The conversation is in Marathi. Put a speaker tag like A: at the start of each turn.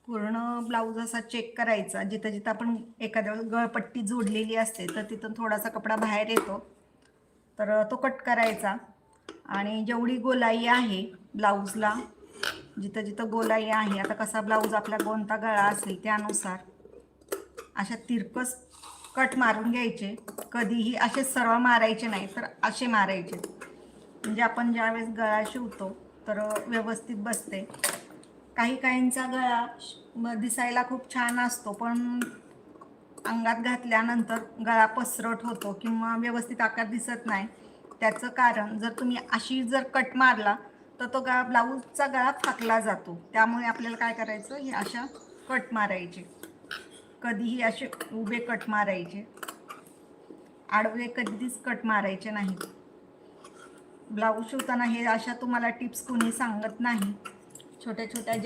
A: पूर्ण ब्लाऊज असा चेक करायचा. जिथं जिथं आपण एखाद्या वेळेस गळपट्टी जोडलेली असते तर तिथून थोडासा कपडा बाहेर येतो, तर तो कट करायचा. आणि जेवढी गोलाई आहे ब्लाऊजला, जिथं जिथं गोलाई आहे, आता कसा ब्लाऊज आपला कोणता गळा असेल त्यानुसार अशा तिरकस कट मारून घ्यायचे. कधीही असे सरळ मारायचे नाही, तर असे मारायचे, म्हणजे आपण ज्यावेळेस गळा शिवतो तर व्यवस्थित बसते. काही काहींचा गळा दिसायला खूप छान असतो, पण अंगात घातल्यानंतर गळा पसरट होतो किंवा व्यवस्थित आकार दिसत नाही. त्याचं कारण, जर तुम्ही अशी जर कट मारला तर तो ब्लाऊजचा गळा फाकला जातो. त्यामुळे आपल्याला काय करायचं, हे अशा कट मारायचे. कधीही असे उभे कट मारायचे, आडवे कधीच कट मारायचे नाहीत. ब्लाऊज शिवताना हे अशा तुम्हाला टिप्स कोणी सांगत नाही. छोट्या छोट्या ज्या